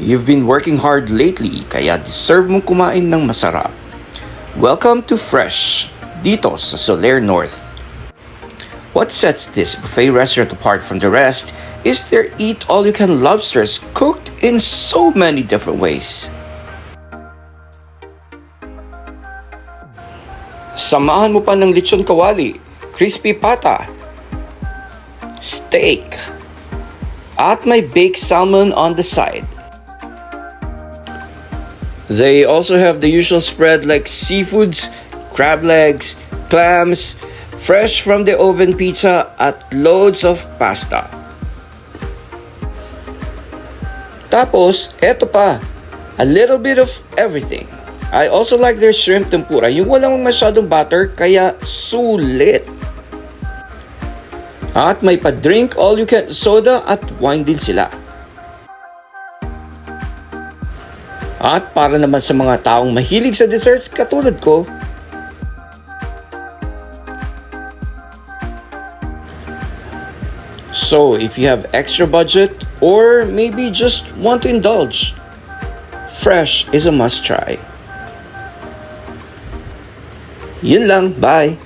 You've been working hard lately, kaya deserve mong kumain ng masarap. Welcome to Fresh, dito sa Soler North. What sets this buffet restaurant apart from the rest is their eat-all-you-can lobsters cooked in so many different ways. Samahan mo pa ng lechon kawali, crispy pata, steak, at may baked salmon on the side. They also have the usual spread like seafoods, crab legs, clams, fresh from the oven pizza at loads of pasta. Tapos, eto pa, a little bit of everything. I also like their shrimp tempura, yung walang masyadong butter kaya sulit. At may pa-drink all-you-can soda at wine din sila. At para naman sa mga taong mahilig sa desserts katulad ko, so if you have extra budget or maybe just want to indulge, Fresh is a must try. Yun lang, bye!